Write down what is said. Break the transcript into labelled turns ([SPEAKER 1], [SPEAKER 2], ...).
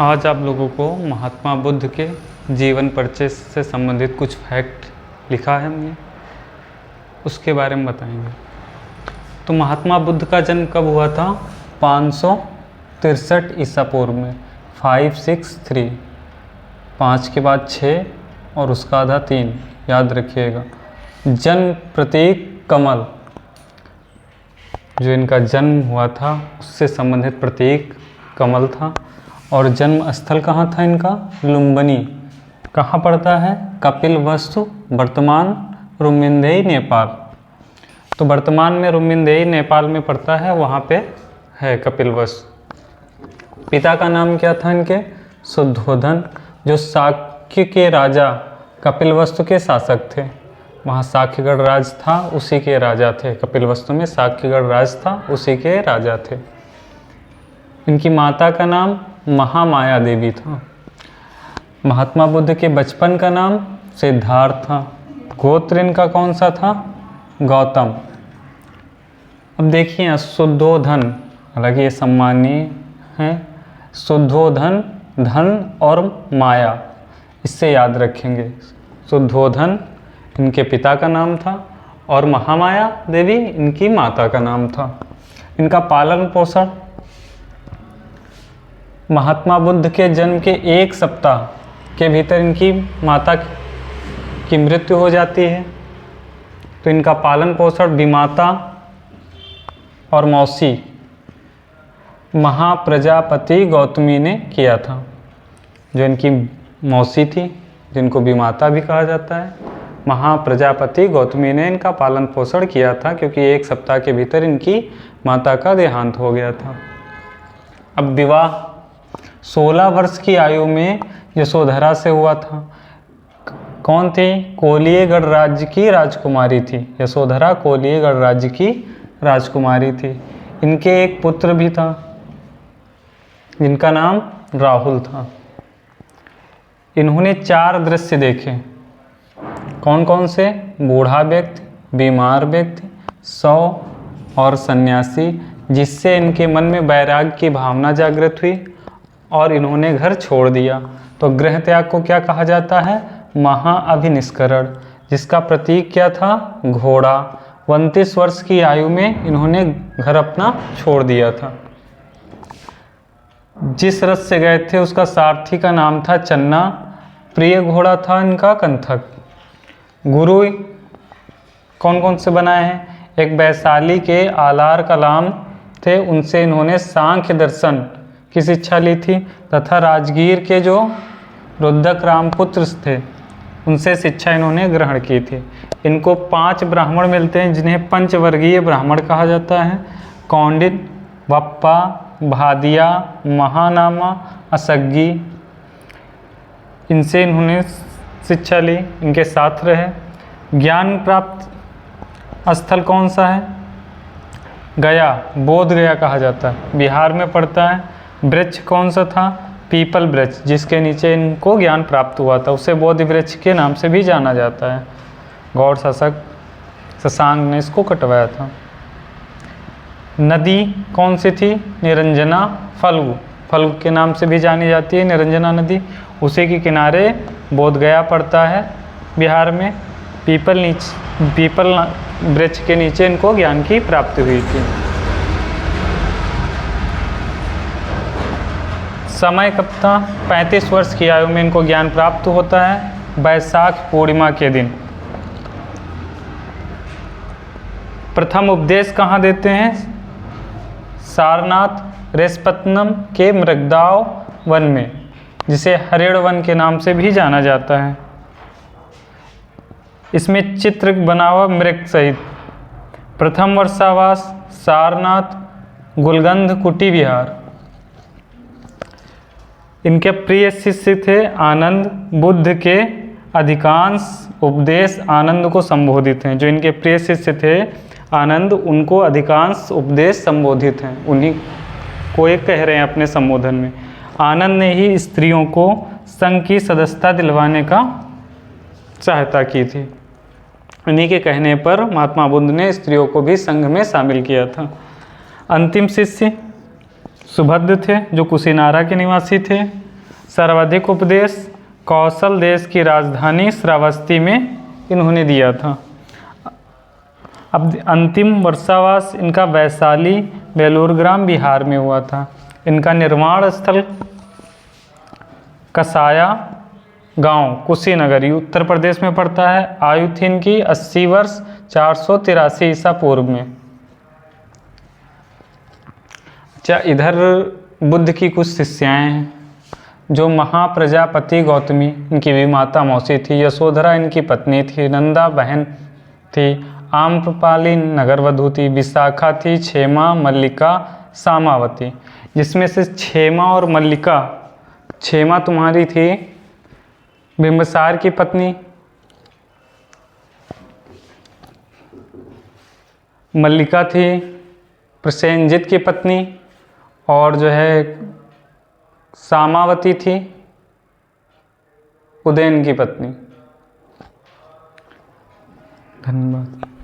[SPEAKER 1] आज आप लोगों को महात्मा बुद्ध के जीवन परिचय से संबंधित कुछ फैक्ट लिखा है हमने, उसके बारे में बताएंगे। तो महात्मा बुद्ध का जन्म कब हुआ था? 563 ईसा पूर्व में। 563, 5 के बाद 6 और उसका आधा 3, याद रखिएगा। जन्म प्रतीक कमल, जो इनका जन्म हुआ था उससे संबंधित प्रतीक कमल था। और जन्म स्थल कहाँ था इनका? लुम्बिनी। कहाँ पड़ता है? कपिलवस्तु, वर्तमान रुम्यनदेही, नेपाल। तो वर्तमान में रुम्यनदेही नेपाल में पड़ता है, वहाँ पे है कपिलवस्तु। पिता का नाम क्या था इनके? शुद्धोधन, जो शाक्य के राजा कपिलवस्तु के शासक थे। वहाँ शाक्यगढ़ राज था, उसी के राजा थे। कपिलवस्तु में शाक्यगढ़ राज था, उसी के राजा थे। इनकी माता का नाम महामाया देवी था। महात्मा बुद्ध के बचपन का नाम सिद्धार्थ था। गोत्र इनका कौन सा था? गौतम। अब देखिए शुद्धोधन, हालांकि ये सम्मानीय हैं। शुद्धोधन, धन और माया, इससे याद रखेंगे। शुद्धोधन इनके पिता का नाम था और महामाया देवी इनकी माता का नाम था। इनका पालन पोषण, महात्मा बुद्ध के जन्म के 1 सप्ताह के भीतर इनकी माता की मृत्यु हो जाती है। तो इनका पालन पोषण विमाता और मौसी महाप्रजापति गौतमी ने किया था। जो इनकी मौसी थी, जिनको विमाता भी कहा जाता है, महाप्रजापति गौतमी ने इनका पालन पोषण किया था, क्योंकि 1 सप्ताह के भीतर इनकी माता का देहांत हो गया था। अब विवाह 16 वर्ष की आयु में यशोधरा से हुआ था। कौन थी? कोलियगढ़ राज्य की राजकुमारी थी। यशोधरा कोलियगढ़ राज्य की राजकुमारी थी। इनके एक पुत्र भी था, जिनका नाम राहुल था। इन्होंने 4 दृश्य देखे। कौन कौन से? बूढ़ा व्यक्ति, बीमार व्यक्ति, शव और सन्यासी, जिससे इनके मन में वैराग्य की भावना जागृत हुई और इन्होंने घर छोड़ दिया। तो गृह त्याग को क्या कहा जाता है? महाअभिनिष्करण, जिसका प्रतीक क्या था? घोड़ा। 29 वर्ष की आयु में इन्होंने घर अपना छोड़ दिया था। जिस रथ से गए थे उसका सारथी का नाम था चन्ना। प्रिय घोड़ा था इनका कंथक। गुरु कौन कौन से बनाए हैं? एक वैशाली के आलार कलाम थे, उनसे इन्होंने सांख्य दर्शन की शिक्षा ली थी। तथा राजगीर के जो रुद्रक रामपुत्र थे, उनसे शिक्षा इन्होंने ग्रहण की थी। इनको 5 ब्राह्मण मिलते हैं, जिन्हें पंचवर्गीय ब्राह्मण कहा जाता है। कौंडिन, बप्पा, भादिया, महानामा, असग्गी, इनसे इन्होंने शिक्षा ली, इनके साथ रहे। ज्ञान प्राप्त स्थल कौन सा है? गया, बोध गया कहा जाता है, बिहार में पड़ता है। वृक्ष कौन सा था? पीपल वृक्ष, जिसके नीचे इनको ज्ञान प्राप्त हुआ था, उसे बोधि वृक्ष के नाम से भी जाना जाता है। गौड़ शासक शशांक ने इसको कटवाया था। नदी कौन सी थी? निरंजना फल्गु, फल्गु के नाम से भी जानी जाती है निरंजना नदी। उसी के किनारे बोध गया पड़ता है बिहार में। पीपल वृक्ष के नीचे इनको ज्ञान की प्राप्ति हुई थी। समय कब था? 35 वर्ष की आयु में इनको ज्ञान प्राप्त होता है, वैशाख पूर्णिमा के दिन। प्रथम उपदेश कहाँ देते हैं? सारनाथ रेसपत्तनम के मृगदाव वन में, जिसे हरिण वन के नाम से भी जाना जाता है। इसमें चित्र बना हुआ मृग सहित। प्रथम वर्षावास सारनाथ गुलगंध कुटी विहार। इनके प्रिय शिष्य थे आनंद। बुद्ध के अधिकांश उपदेश आनंद को संबोधित हैं। जो इनके प्रिय शिष्य थे आनंद, उनको अधिकांश उपदेश संबोधित हैं, उन्हीं को एक कह रहे हैं अपने संबोधन में। आनंद ने ही स्त्रियों को संघ की सदस्यता दिलवाने का सहायता की थी। उन्हीं के कहने पर महात्मा बुद्ध ने स्त्रियों को भी संघ में शामिल किया था। अंतिम शिष्य सुभद्र थे, जो कुशीनारा के निवासी थे। सर्वाधिक उपदेश कौशल देश की राजधानी श्रावस्ती में इन्होंने दिया था। अब अंतिम वर्षावास इनका वैशाली बेलूर बिहार में हुआ था। इनका निर्माण स्थल कसाया गांव कुशीनगर उत्तर प्रदेश में पड़ता है। आयु थी इनकी 80 वर्ष 483 ईसा पूर्व में। अच्छा, इधर बुद्ध की कुछ शिष्याएँ हैं। जो महाप्रजापति गौतमी इनकी भी माता मौसी थी, यशोधरा इनकी पत्नी थी, नंदा बहन थी, आम्रपाली नगरवधू थी, विशाखा थी, क्षेमा, मल्लिका, सामावती। जिसमें से क्षेमा और मल्लिका, क्षेमा तुम्हारी थी बिंबिसार की पत्नी, मल्लिका थी प्रसेनजित की पत्नी, और जो है सामावती थी उदयन की पत्नी। धन्यवाद।